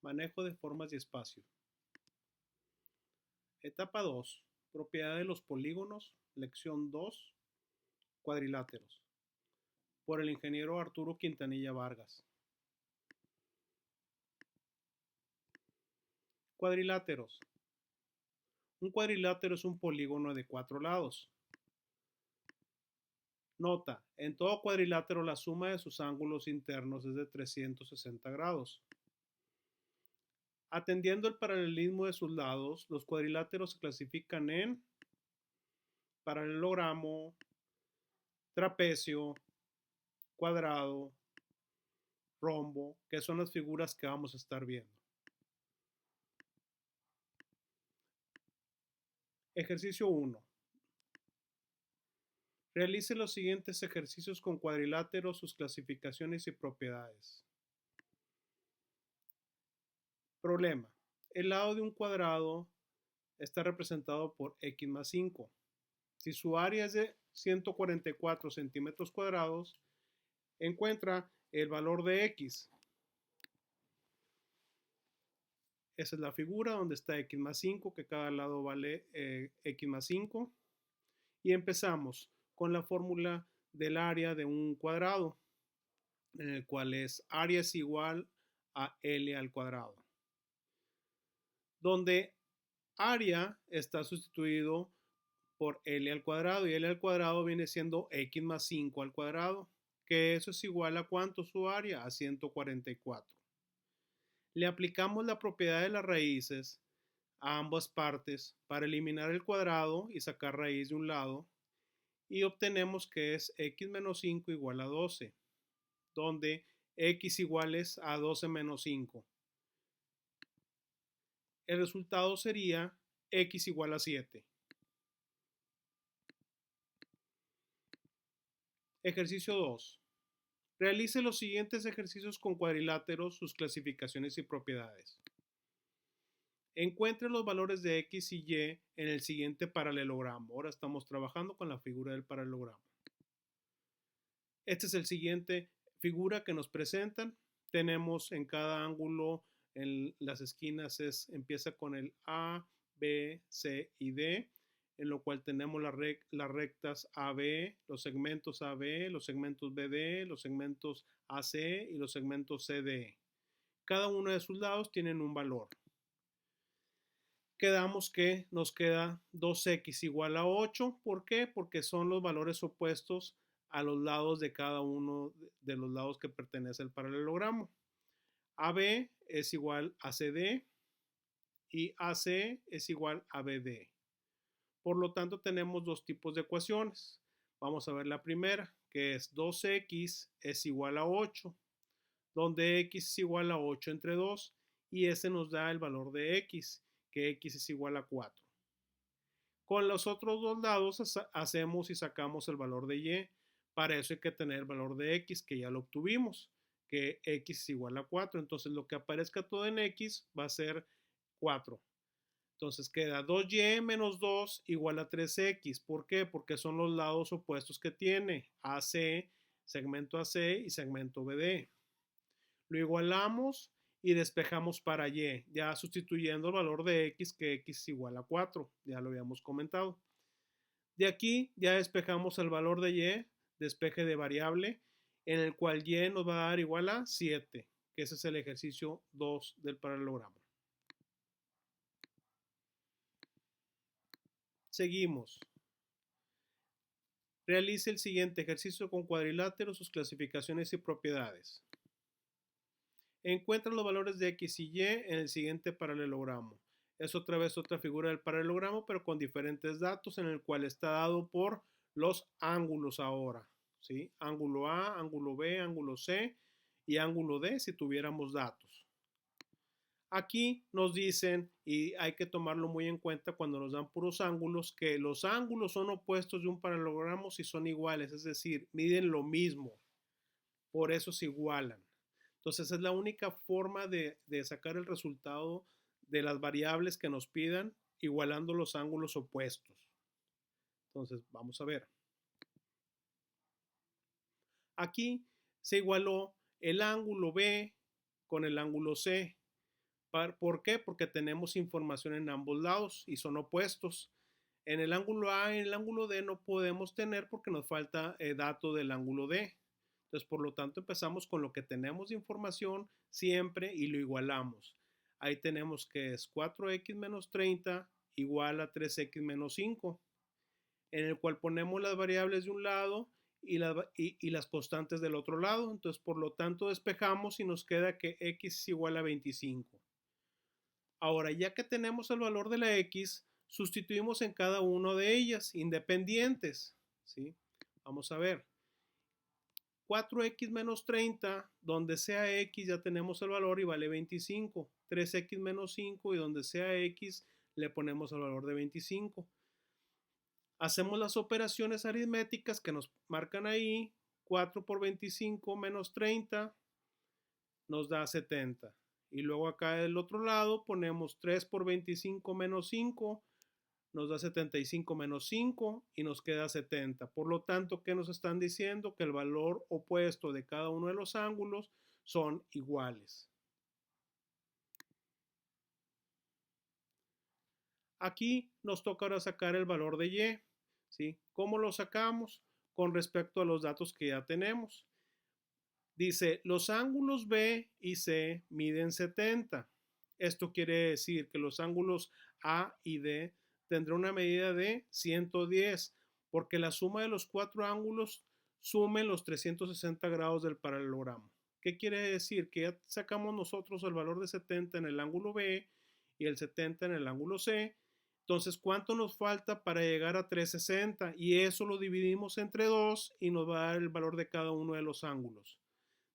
Manejo de formas y espacio. Etapa 2. Propiedad de los polígonos. Lección 2. Cuadriláteros. Por el ingeniero Arturo Quintanilla Vargas. Cuadriláteros. Un cuadrilátero es un polígono de 4 lados. Nota, en todo cuadrilátero la suma de sus ángulos internos es de 360 grados. Atendiendo el paralelismo de sus lados, los cuadriláteros se clasifican en paralelogramo, trapecio, cuadrado, rombo, que son las figuras que vamos a estar viendo. Ejercicio 1. Realice los siguientes ejercicios con cuadriláteros, sus clasificaciones y propiedades. Problema. El lado de un cuadrado está representado por x más 5. Si su área es de 144 centímetros cuadrados, encuentra el valor de x. Esa es la figura donde está x más 5, que cada lado vale x más 5. Y empezamos con la fórmula del área de un cuadrado, en el cual es área es igual a L al cuadrado. Donde área está sustituido por L al cuadrado, y L al cuadrado viene siendo x más 5 al cuadrado, que eso es igual a ¿cuánto su área? A 144. Le aplicamos la propiedad de las raíces a ambas partes para eliminar el cuadrado y sacar raíz de un lado, y obtenemos que es x menos 5 igual a 12, donde x igual es a 12 menos 5. El resultado sería x igual a 7. Ejercicio 2. Realice los siguientes ejercicios con cuadriláteros, sus clasificaciones y propiedades. Encuentre los valores de x y y en el siguiente paralelogramo. Ahora estamos trabajando con la figura del paralelogramo. Este es el siguiente figura que nos presentan. Tenemos en cada ángulo, en las esquinas empieza con el A, B, C y D, en lo cual tenemos las rectas AB, los segmentos AB, los segmentos BD, los segmentos AC y los segmentos CD. Cada uno de sus lados tienen un valor. Quedamos que nos queda 2x igual a 8. ¿Por qué? Porque son los valores opuestos a los lados de cada uno de los lados que pertenece al paralelogramo. AB es igual a CD y AC es igual a BD. Por lo tanto, tenemos dos tipos de ecuaciones. Vamos a ver la primera, que es 2x es igual a 8, donde x es igual a 8 entre 2, y ese nos da el valor de x, que x es igual a 4. Con los otros dos lados hacemos y sacamos el valor de y. Para eso hay que tener el valor de x, que ya lo obtuvimos, que x es igual a 4. Entonces lo que aparezca todo en x va a ser 4. Entonces queda 2y menos 2 igual a 3x. ¿Por qué? Porque son los lados opuestos que tiene AC, segmento AC y segmento BD. Lo igualamos y despejamos para y, ya sustituyendo el valor de x, que x es igual a 4. Ya lo habíamos comentado. De aquí ya despejamos el valor de y, despeje de variable, en el cual y nos va a dar igual a 7, que ese es el ejercicio 2 del paralelogramo. Seguimos. Realice el siguiente ejercicio con cuadriláteros, sus clasificaciones y propiedades. Encuentra los valores de x y y en el siguiente paralelogramo. Es otra vez otra figura del paralelogramo, pero con diferentes datos, en el cual está dado por los ángulos ahora, ¿sí? Ángulo A, ángulo B, ángulo C y ángulo D si tuviéramos datos. Aquí nos dicen, y hay que tomarlo muy en cuenta cuando nos dan puros ángulos, que los ángulos son opuestos de un paralelogramo si son iguales, es decir, miden lo mismo, por eso se igualan. Entonces es la única forma de sacar el resultado de las variables que nos pidan, igualando los ángulos opuestos. Entonces vamos a ver. Aquí se igualó el ángulo B con el ángulo C. ¿Por qué? Porque tenemos información en ambos lados y son opuestos. En el ángulo A y en el ángulo D no podemos tener porque nos falta dato del ángulo D. Entonces, por lo tanto, empezamos con lo que tenemos de información siempre y lo igualamos. Ahí tenemos que es 4x menos 30 igual a 3x menos 5, en el cual ponemos las variables de un lado y las constantes del otro lado. Entonces, por lo tanto, despejamos y nos queda que x es igual a 25. Ahora, ya que tenemos el valor de la x, sustituimos en cada una de ellas, independientes, ¿sí? Vamos a ver. 4x menos 30, donde sea x ya tenemos el valor y vale 25. 3x menos 5 y donde sea x le ponemos el valor de 25. Hacemos las operaciones aritméticas que nos marcan ahí. 4 por 25 menos 30 nos da 70. Y luego acá del otro lado ponemos 3 por 25 menos 5, nos da 75 menos 5 y nos queda 70. Por lo tanto, ¿qué nos están diciendo? Que el valor opuesto de cada uno de los ángulos son iguales. Aquí nos toca ahora sacar el valor de y, ¿sí? ¿Cómo lo sacamos? Con respecto a los datos que ya tenemos. Dice, los ángulos B y C miden 70. Esto quiere decir que los ángulos A y D tendrán una medida de 110, porque la suma de los cuatro ángulos sume los 360 grados del paralelogramo. ¿Qué quiere decir? Que ya sacamos nosotros el valor de 70 en el ángulo B y el 70 en el ángulo C. Entonces, ¿cuánto nos falta para llegar a 360? Y eso lo dividimos entre 2 y nos va a dar el valor de cada uno de los ángulos.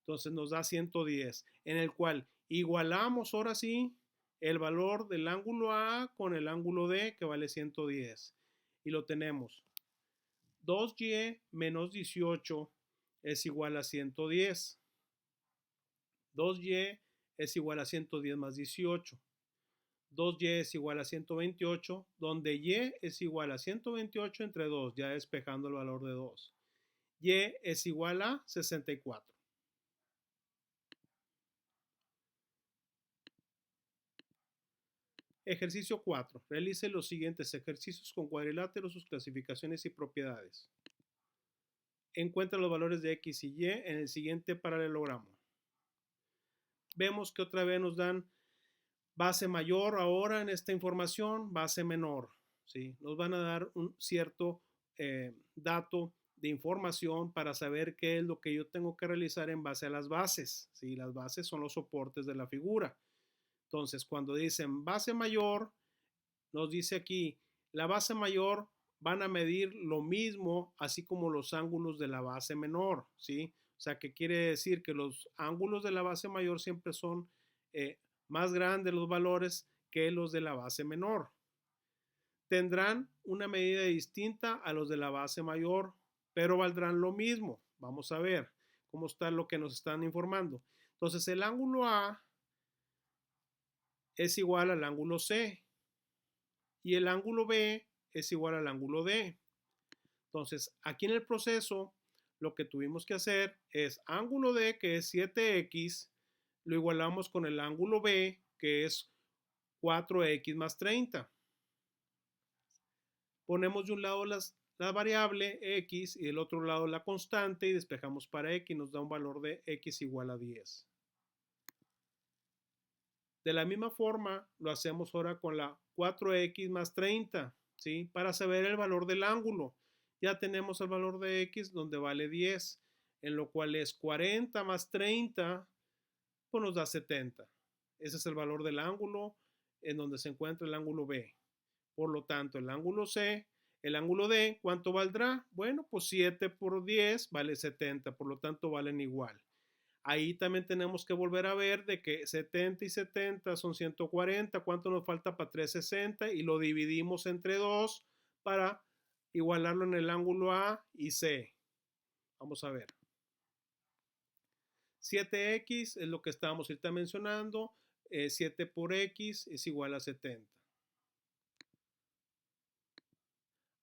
Entonces nos da 110, en el cual igualamos ahora sí el valor del ángulo A con el ángulo D, que vale 110. Y lo tenemos. 2y menos 18 es igual a 110. 2y es igual a 110 más 18. 2y es igual a 128, donde y es igual a 128 entre 2, ya despejando el valor de 2. Y es igual a 64. Ejercicio 4. Realice los siguientes ejercicios con cuadriláteros, sus clasificaciones y propiedades. Encuentra los valores de x y y en el siguiente paralelogramo. Vemos que otra vez nos dan base mayor ahora en esta información, base menor, ¿sí? Nos van a dar un cierto dato de información para saber qué es lo que yo tengo que realizar en base a las bases, ¿sí? Las bases son los soportes de la figura. Entonces, cuando dicen base mayor, nos dice aquí, la base mayor van a medir lo mismo, así como los ángulos de la base menor, ¿sí? O sea, que quiere decir que los ángulos de la base mayor siempre son más grandes los valores que los de la base menor. Tendrán una medida distinta a los de la base mayor, pero valdrán lo mismo. Vamos a ver cómo está lo que nos están informando. Entonces, el ángulo A es igual al ángulo C y el ángulo B es igual al ángulo D. Entonces, aquí en el proceso, lo que tuvimos que hacer es ángulo D, que es 7x, lo igualamos con el ángulo B, que es 4x más 30. Ponemos de un lado la variable x y del otro lado la constante y despejamos para x, nos da un valor de x igual a 10. De la misma forma, lo hacemos ahora con la 4x más 30, ¿sí? Para saber el valor del ángulo. Ya tenemos el valor de x donde vale 10, en lo cual es 40 más 30, pues nos da 70. Ese es el valor del ángulo en donde se encuentra el ángulo B. Por lo tanto, el ángulo C, el ángulo D, ¿cuánto valdrá? Bueno, pues 7 por 10 vale 70, por lo tanto valen igual. Ahí también tenemos que volver a ver de que 70 y 70 son 140. ¿Cuánto nos falta para 360? Y lo dividimos entre 2 para igualarlo en el ángulo A y C. Vamos a ver. 7x es lo que estábamos ahorita mencionando. 7 por x es igual a 70.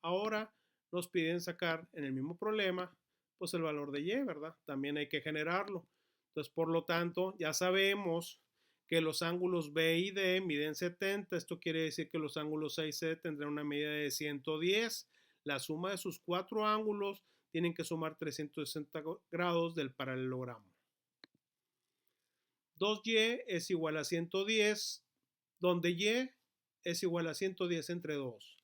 Ahora nos piden sacar en el mismo problema pues el valor de y, ¿verdad? También hay que generarlo. Entonces, por lo tanto, ya sabemos que los ángulos B y D miden 70. Esto quiere decir que los ángulos A y C tendrán una medida de 110. La suma de sus cuatro ángulos tienen que sumar 360 grados del paralelogramo. 2y es igual a 110, donde y es igual a 110 entre 2,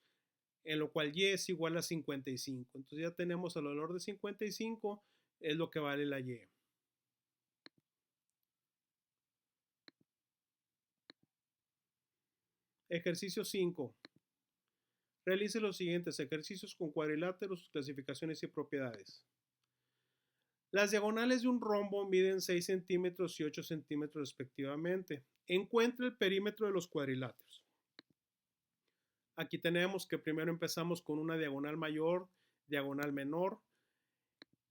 en lo cual y es igual a 55. Entonces ya tenemos el valor de 55, es lo que vale la y. Ejercicio 5. Realice los siguientes ejercicios con cuadriláteros, sus clasificaciones y propiedades. Las diagonales de un rombo miden 6 centímetros y 8 centímetros respectivamente. Encuentre el perímetro de los cuadriláteros. Aquí tenemos que primero empezamos con una diagonal mayor, diagonal menor,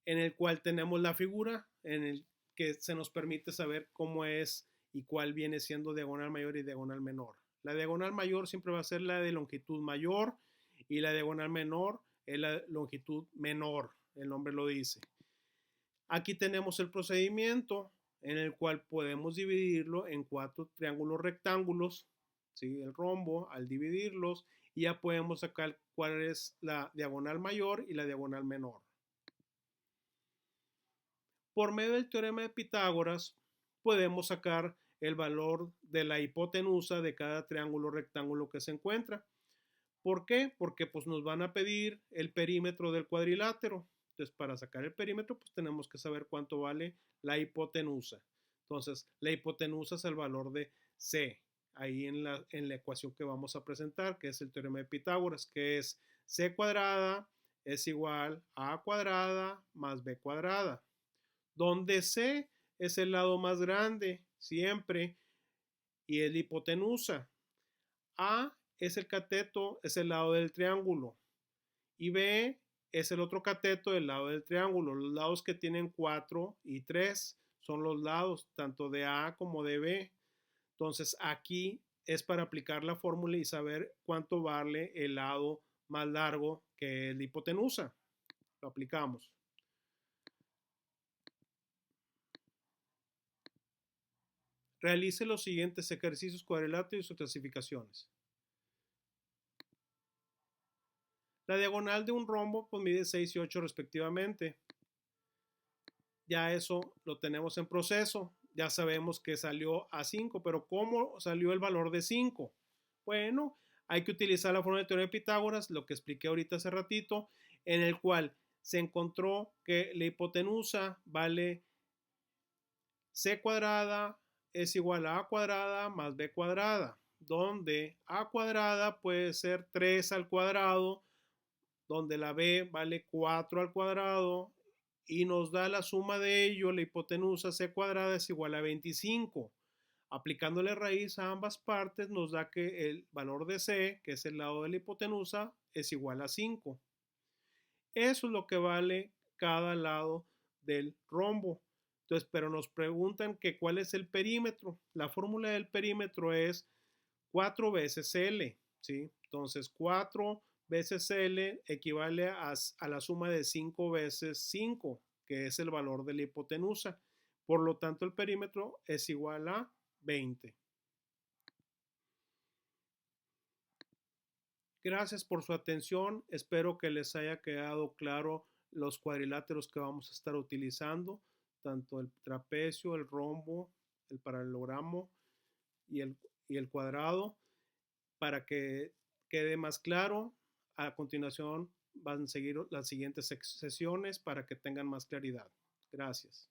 en el cual tenemos la figura en el que se nos permite saber cómo es y cuál viene siendo diagonal mayor y diagonal menor. La diagonal mayor siempre va a ser la de longitud mayor y la diagonal menor es la longitud menor, el nombre lo dice. Aquí tenemos el procedimiento en el cual podemos dividirlo en 4 triángulos rectángulos, ¿sí? El rombo, al dividirlos, y ya podemos sacar cuál es la diagonal mayor y la diagonal menor. Por medio del teorema de Pitágoras, podemos sacar el valor de la hipotenusa de cada triángulo rectángulo que se encuentra. ¿Por qué? Porque pues nos van a pedir el perímetro del cuadrilátero. Entonces, para sacar el perímetro, pues tenemos que saber cuánto vale la hipotenusa. Entonces, la hipotenusa es el valor de C, ahí en la ecuación que vamos a presentar, que es el teorema de Pitágoras, que es C cuadrada es igual a A cuadrada más B cuadrada, donde C es el lado más grande, siempre, y es la hipotenusa. A es el cateto, es el lado del triángulo, y B es el otro cateto del lado del triángulo. Los lados que tienen 4 y 3 son los lados tanto de A como de B. Entonces aquí es para aplicar la fórmula y saber cuánto vale el lado más largo, que es la hipotenusa. Lo aplicamos. Realice los siguientes ejercicios cuadriláteros y sus clasificaciones. La diagonal de un rombo pues mide 6 y 8 respectivamente. Ya eso lo tenemos en proceso. Ya sabemos que salió a 5, pero ¿cómo salió el valor de 5? Bueno, hay que utilizar la fórmula de teorema de Pitágoras, lo que expliqué ahorita hace ratito, en el cual se encontró que la hipotenusa vale C cuadrada es igual a A cuadrada más B cuadrada, donde A cuadrada puede ser 3 al cuadrado, donde la B vale 4 al cuadrado, y nos da la suma de ello, la hipotenusa C cuadrada es igual a 25. Aplicándole raíz a ambas partes nos da que el valor de C, que es el lado de la hipotenusa, es igual a 5. Eso es lo que vale cada lado del rombo. Entonces, pero nos preguntan que cuál es el perímetro. La fórmula del perímetro es 4 veces L, ¿sí? Entonces, 4 veces L equivale a la suma de 5 veces 5, que es el valor de la hipotenusa. Por lo tanto, el perímetro es igual a 20. Gracias por su atención. Espero que les haya quedado claro los cuadriláteros que vamos a estar utilizando, tanto el trapecio, el rombo, el paralelogramo y el cuadrado, para que quede más claro. A continuación van a seguir las siguientes sesiones para que tengan más claridad. Gracias.